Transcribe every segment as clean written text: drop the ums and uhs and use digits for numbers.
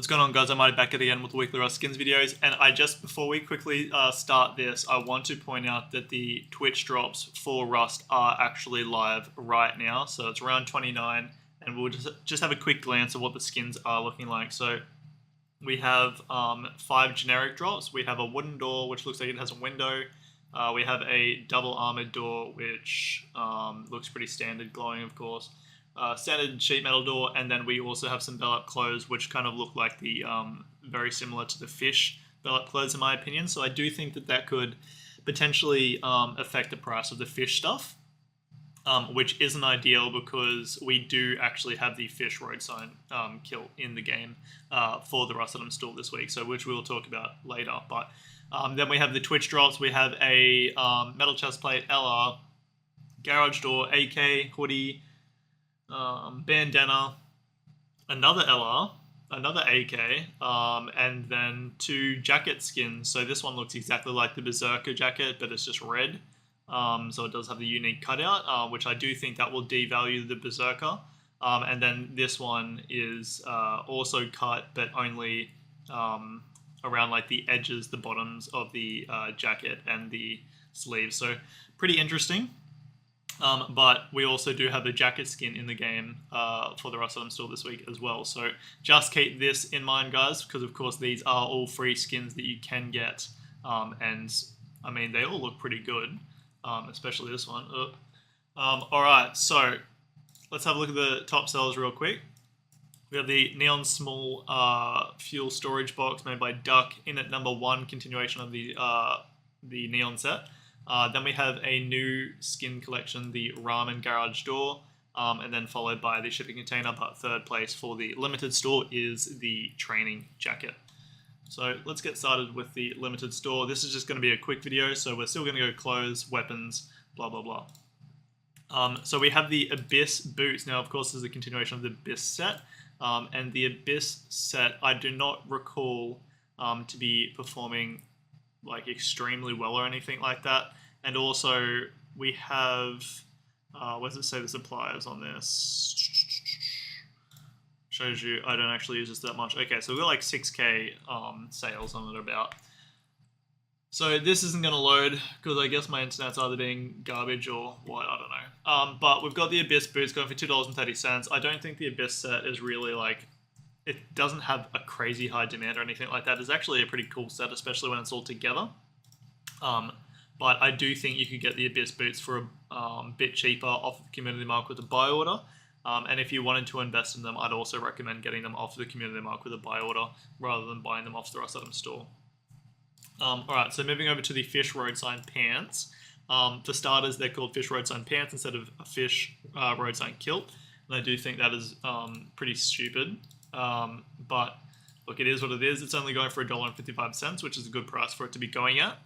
What's going on, guys? I'm Mighty back at again with the weekly Rust skins videos, and before we quickly start this, I want to point out that the Twitch drops for Rust are actually live right now. So it's around 29, and we'll just have a quick glance of what the skins are looking like. So we have 5 generic drops. We have a wooden door, which looks like it has a window. We have a double armored door, which looks pretty standard, glowing, of course. Standard sheet metal door, and then we also have some bell up clothes, which kind of look like the very similar to the fish bell up clothes, in my opinion. So I do think that that could potentially affect the price of the fish stuff, which isn't ideal because we do actually have the fish road sign kilt in the game for the Rust that I'm installed this week, so which we'll talk about later. But then we have the Twitch drops. We have a metal chest plate, LR, garage door, AK, hoodie, bandana, another LR, another AK, and then 2 jacket skins. So this one looks exactly like the Berserker jacket, but it's just red. So it does have the unique cutout, which I do think that will devalue the Berserker. And then this one is also cut, but only around like the edges, the bottoms of the jacket and the sleeves. So pretty interesting. But we also do have a jacket skin in the game for the Rust that I'm installed this week as well. So just keep this in mind, guys, because of course these are all free skins that you can get. And I mean, they all look pretty good, especially this one. Alright, so let's have a look at the top sellers real quick. We have the Neon Small Fuel Storage Box made by Duck in at number 1, continuation of the Neon set. Then we have a new skin collection, the Ramen Garage Door, and then followed by the Shipping Container, but third place for the limited store is the Training Jacket. So let's get started with the limited store. This is just going to be a quick video, so we're still going to go clothes, weapons, blah, blah, blah. So we have the Abyss boots. Now, of course, this is a continuation of the Abyss set, and the Abyss set I do not recall to be performing like extremely well or anything like that. And also we have where does it say the suppliers on this? Shows you I don't actually use this that much. Okay, so we've got like 6k sales on it about. So this isn't going to load because I guess my internet's either being garbage or what, I don't know. But we've got the Abyss boots going for $2.30. I don't think the Abyss set is really like, it doesn't have a crazy high demand or anything like that. It's actually a pretty cool set, especially when it's all together. But I do think you could get the Abyss boots for a bit cheaper off of the community mark with a buy order. And if you wanted to invest in them, I'd also recommend getting them off the community mark with a buy order rather than buying them off the Rust store. Alright, so moving over to the Fish Road Sign Pants. For starters, they're called Fish Road Sign Pants instead of a Fish Road Sign Kilt. And I do think that is pretty stupid. But look, it is what it is. It's only going for $1.55, which is a good price for it to be going at.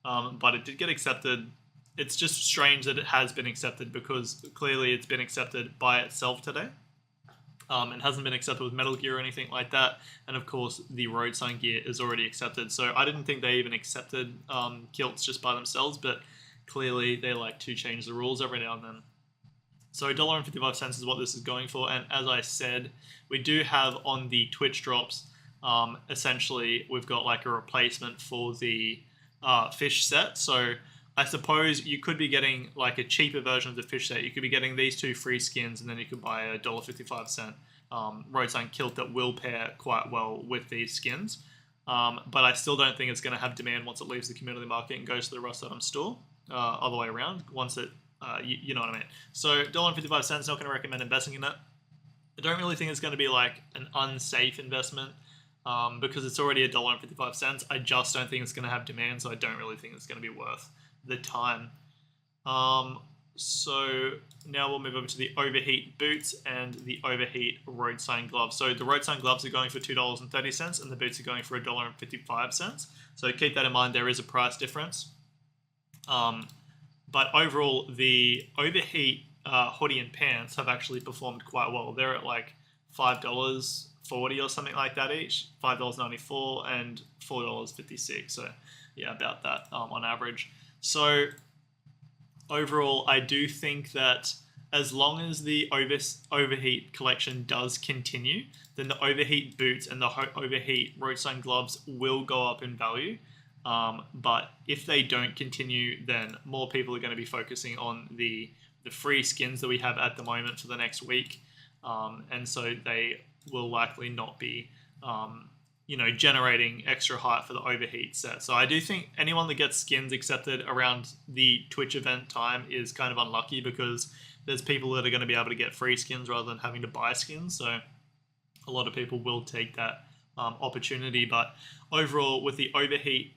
But it did get accepted. It's just strange that it has been accepted because clearly it's been accepted by itself today. It hasn't been accepted with Metal Gear or anything like that. And of course, the road sign gear is already accepted. So I didn't think they even accepted kilts just by themselves, but clearly they like to change the rules every now and then. So $1.55 is what this is going for. And as I said, we do have on the Twitch drops, essentially we've got like a replacement for the fish set. So I suppose you could be getting like a cheaper version of the fish set. You could be getting these 2 free skins, and then you could buy a $1.55 road sign kilt that will pair quite well with these skins. But I still don't think it's going to have demand once it leaves the community market and goes to the Rust store, other way around, once it you know what I mean. So $1.55, not going to recommend investing in it. I don't really think it's going to be like an unsafe investment because it's already $1.55. I just don't think it's going to have demand, so I don't really think it's going to be worth the time. So now we'll move over to the Overheat boots and the Overheat road sign gloves. So the road sign gloves are going for $2.30 and the boots are going for $1.55. So keep that in mind, there is a price difference. But overall, the Overheat hoodie and pants have actually performed quite well. They're at like $5.40 or something like that each, $5.94 and $4.56. So yeah, about that on average. So overall, I do think that as long as the Overheat collection does continue, then the Overheat boots and the Overheat road-sign gloves will go up in value. But if they don't continue, then more people are going to be focusing on the free skins that we have at the moment for the next week. And so they will likely not be, generating extra hype for the Overheat set. So I do think anyone that gets skins accepted around the Twitch event time is kind of unlucky, because there's people that are going to be able to get free skins rather than having to buy skins. So a lot of people will take that opportunity. But overall, with the Overheat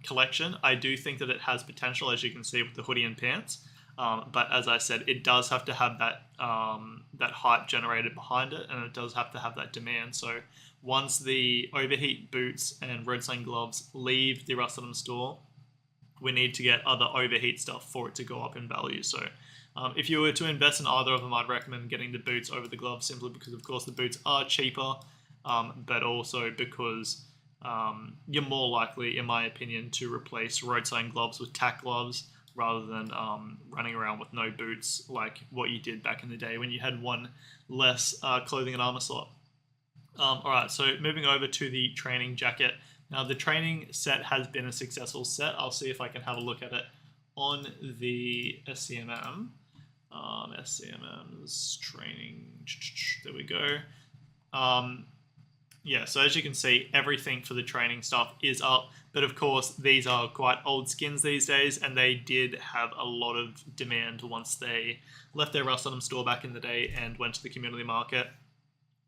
collection, I do think that it has potential, as you can see with the hoodie and pants. But as I said, it does have to have that hype generated behind it, and it does have to have that demand. So once the Overheat boots and road sign gloves leave the Rustam store, we need to get other Overheat stuff for it to go up in value. So if you were to invest in either of them, I'd recommend getting the boots over the gloves, simply because, of course, the boots are cheaper, but also because you're more likely, in my opinion, to replace road sign gloves with tack gloves rather than running around with no boots like what you did back in the day when you had one less clothing and armor slot. Alright, so moving over to the training jacket. Now, the training set has been a successful set. I'll see if I can have a look at it on the SCMM. SCMM's training, there we go. Yeah, so as you can see, everything for the training stuff is up. But of course, these are quite old skins these days, and they did have a lot of demand once they left their Rustam store back in the day and went to the community market.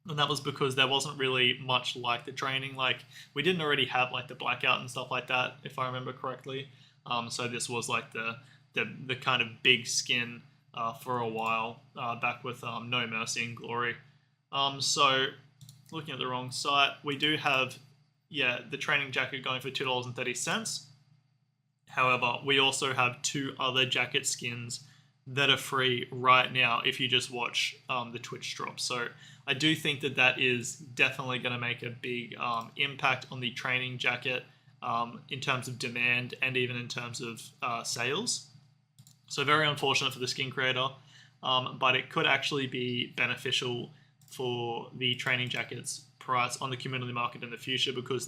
And that was because there wasn't really much like the training. Like, we didn't already have like the blackout and stuff like that, if I remember correctly. So this was like the kind of big skin for a while, back with No Mercy and Glory. So looking at the wrong site, we do have, the training jacket going for $2.30. However, we also have two other jacket skins that are free right now if you just watch the Twitch drop. So I do think that that is definitely going to make a big impact on the training jacket in terms of demand and even in terms of sales. So very unfortunate for the skin creator, but it could actually be beneficial for the training jacket's price on the community market in the future, because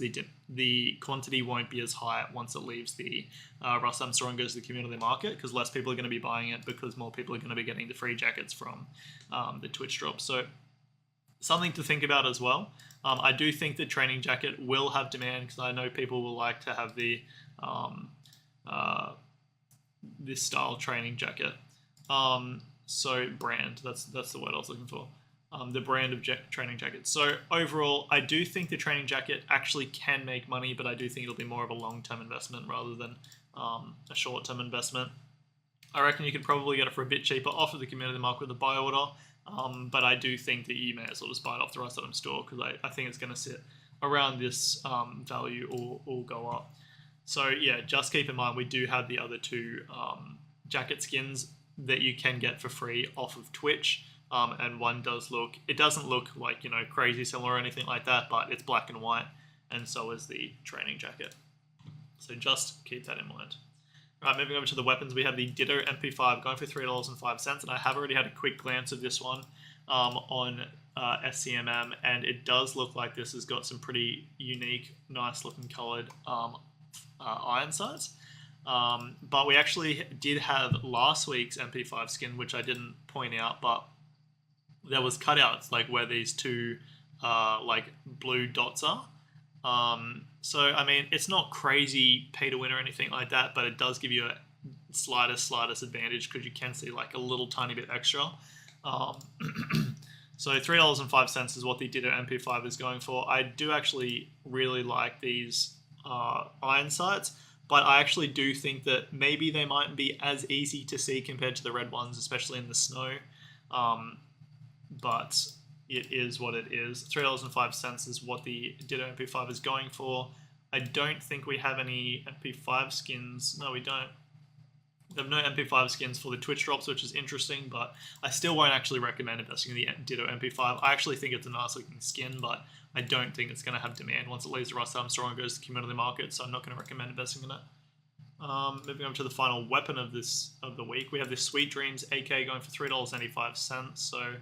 the quantity won't be as high once it leaves the Rustam store and goes to the community market, because less people are going to be buying it, because more people are going to be getting the free jackets from the Twitch drop. So something to think about as well. I do think the training jacket will have demand, because I know people will like to have the this style training jacket. So brand, that's the word I was looking for. The brand of training jacket. So overall, I do think the training jacket actually can make money, but I do think it'll be more of a long-term investment rather than a short-term investment. I reckon you could probably get it for a bit cheaper off of the community market with a buy order, but I do think that you may as well just buy it off the Rustam store, because I think it's going to sit around this value or go up. So yeah, just keep in mind we do have the other two jacket skins that you can get for free off of Twitch. And one it doesn't look like, crazy similar or anything like that, but it's black and white, and so is the training jacket. So just keep that in mind. Right, moving over to the weapons, we have the Ditto MP5 going for $3.05, and I have already had a quick glance of this one on SCMM, and it does look like this has got some pretty unique, nice looking colored iron sights. But we actually did have last week's MP5 skin, which I didn't point out, but there was cutouts like where these two like blue dots are. So I mean, it's not crazy pay to win or anything like that, but it does give you a slightest advantage, because you can see like a little tiny bit extra. So $3.05 is what the Ditto MP5 is going for. I do actually really like these iron sights, but I actually do think that maybe they might be as easy to see compared to the red ones, especially in the snow. But it is what it is. $3.05 is what the Ditto MP5 is going for. I don't think we have any MP5 skins. No, we don't. We have no MP5 skins for the Twitch drops, which is interesting, but I still won't actually recommend investing in the Ditto MP5. I actually think it's a nice looking skin, but I don't think it's going to have demand once it leaves the Rustam store and goes to the community market, so I'm not going to recommend investing in it. Moving on to the final weapon of the week, we have this Sweet Dreams AK going for $3.85, so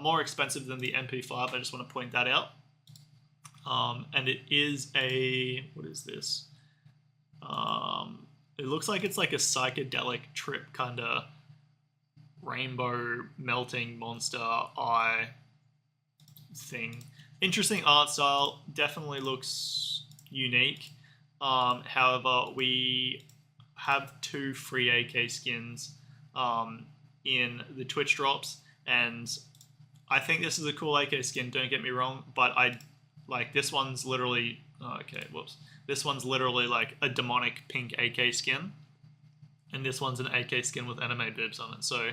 more expensive than the MP5. I just want to point that out. And it is a, what is this? It looks like it's like a psychedelic trip kind of rainbow melting monster eye thing. Interesting art style, definitely looks unique. However, we have 2 free AK skins in the Twitch drops, and I think this is a cool AK skin, don't get me wrong, but I like this one's literally this one's literally like a demonic pink AK skin, and this one's an AK skin with anime boobs on it. So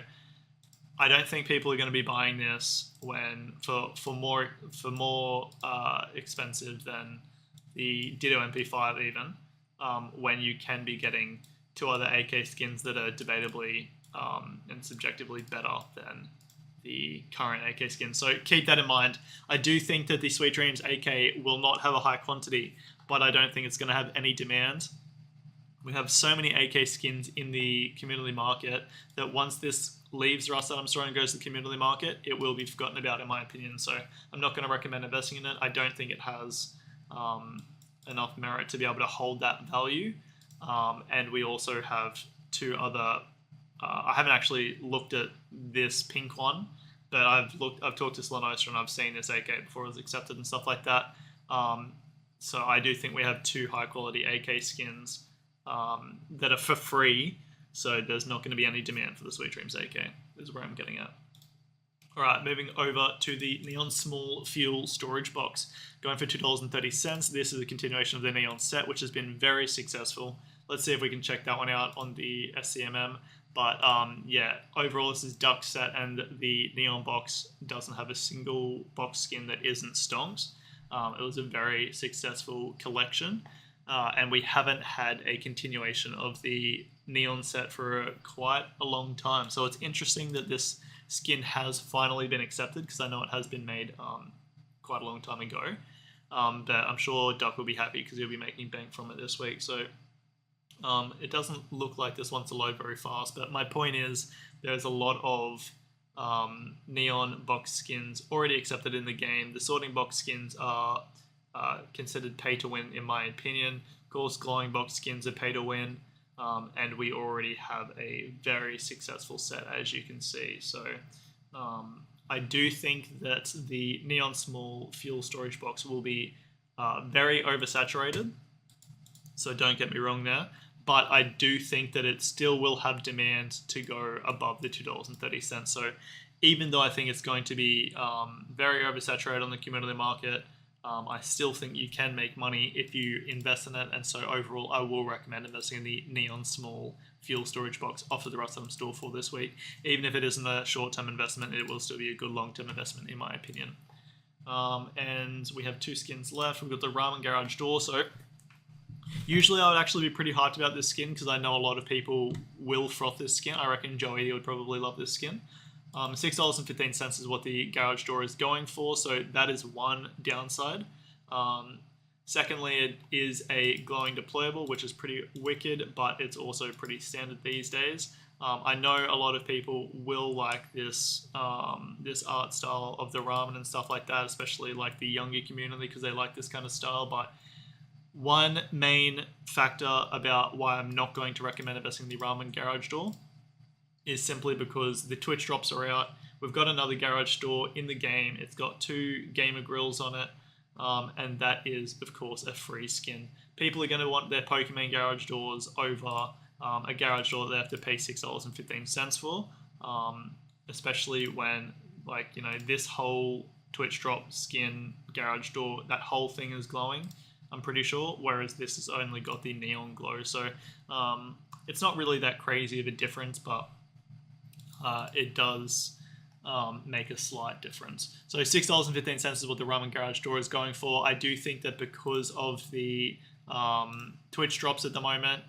I don't think people are going to be buying this when for more expensive than the Ditto MP5 even, when you can be getting 2 other AK skins that are debatably and subjectively better than the current AK skin. So keep that in mind. I do think that the Sweet Dreams AK will not have a high quantity, but I don't think it's going to have any demand. We have so many AK skins in the community market that once this leaves the Rust Atom store and goes to the community market, it will be forgotten about, in my opinion. So I'm not going to recommend investing in it. I don't think it has enough merit to be able to hold that value. And we also have 2 other. I haven't actually looked at this pink one, but I've talked to Slanoster and I've seen this AK before it was accepted and stuff like that. So I do think we have 2 high quality AK skins that are for free. So there's not going to be any demand for the Sweet Dreams AK, is where I'm getting at. Alright, moving over to the Neon Small Fuel Storage Box, going for $2.30. This is a continuation of the Neon set, which has been very successful. Let's see if we can check that one out on the SCMM. But yeah, overall this is Duck set, and the Neon box doesn't have a single box skin that isn't stonked. It was a very successful collection, and we haven't had a continuation of the Neon set for quite a long time. So it's interesting that this skin has finally been accepted, because I know it has been made quite a long time ago. But I'm sure Duck will be happy because he'll be making bank from it this week. So it doesn't look like this wants to load very fast, but my point is there's a lot of Neon box skins already accepted in the game. The sorting box skins are considered pay to win, in my opinion. Of course, glowing box skins are pay to win, and we already have a very successful set, as you can see. So I do think that the Neon Small Fuel Storage Box will be very oversaturated, so don't get me wrong there. But I do think that it still will have demand to go above the $2.30. So even though I think it's going to be very oversaturated on the community market, I still think you can make money if you invest in it. And so overall, I will recommend investing in the Neon Small Fuel Storage Box off of the Rust Atom store for this week. Even if it isn't a short-term investment, it will still be a good long-term investment, in my opinion. And we have 2 skins left. We've got the Ramen Garage Door. So usually I would actually be pretty hyped about this skin because I know a lot of people will froth this skin. I reckon Joey would probably love this skin. $6.15 is what the Garage Door is going for, so that is one downside. Secondly, it is a glowing deployable, which is pretty wicked, but it's also pretty standard these days. I know a lot of people will like this this art style of the ramen and stuff like that, especially like the younger community, because they like this kind of style. But one main factor about why I'm not going to recommend investing in the Ramen Garage Door is simply because the Twitch drops are out. We've got another garage door in the game. It's got 2 gamer grills on it, and that is, of course, a free skin. People are going to want their Pokemon garage doors over a garage door that they have to pay $6.15 for, especially when, like, you know, this whole Twitch drop skin garage door, that whole thing is glowing, I'm pretty sure, whereas this has only got the neon glow. So it's not really that crazy of a difference, but it does make a slight difference. So $6.15 is what the Ramen Garage Door is going for. I do think that because of the Twitch drops at the moment,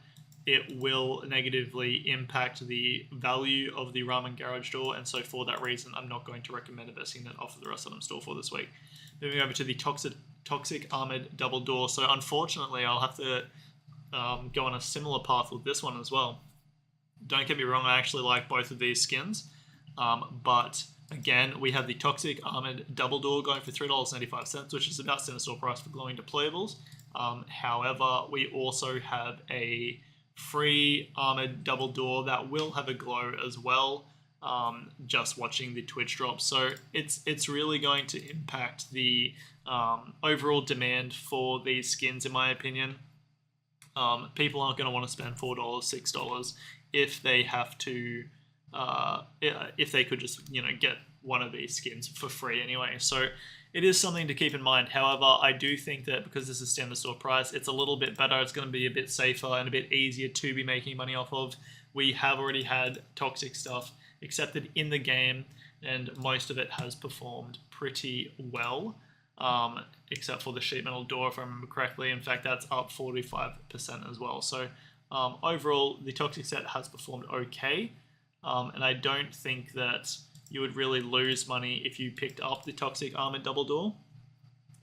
it will negatively impact the value of the Ramen Garage Door, and so for that reason, I'm not going to recommend investing in it off of the Rust Atom store for this week. Moving over to the Toxic Armored Double Door. So unfortunately, I'll have to go on a similar path with this one as well. Don't get me wrong, I actually like both of these skins, but again, we have the Toxic Armored Double Door going for $3.95, which is about center store price for glowing deployables. However, we also have a free Armored Double Door that will have a glow as well, just watching the Twitch drop. So it's really going to impact the overall demand for these skins, in my opinion. People aren't going to want to spend $4, $6 if they have to, if they could just, get one of these skins for free anyway. So it is something to keep in mind. However, I do think that because this is standard store price, it's a little bit better. It's going to be a bit safer and a bit easier to be making money off of. We have already had toxic stuff accepted in the game, and most of it has performed pretty well, except for the sheet metal door, if I remember correctly. In fact, that's up 45% as well. So overall, the toxic set has performed okay, and I don't think that you would really lose money if you picked up the Toxic Armored Double Door.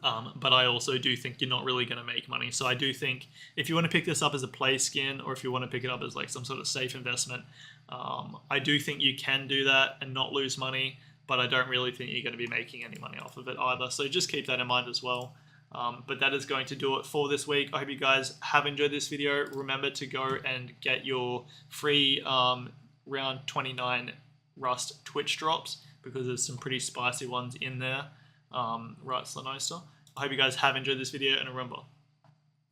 But I also do think you're not really going to make money. So I do think if you want to pick this up as a play skin, or if you want to pick it up as like some sort of safe investment, I do think you can do that and not lose money, but I don't really think you're going to be making any money off of it either. So just keep that in mind as well. But that is going to do it for this week. I hope you guys have enjoyed this video. Remember to go and get your free round 29 Rust Twitch drops, because there's some pretty spicy ones in there. Right, Slanoster. I hope you guys have enjoyed this video, and remember,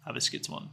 have a skits one.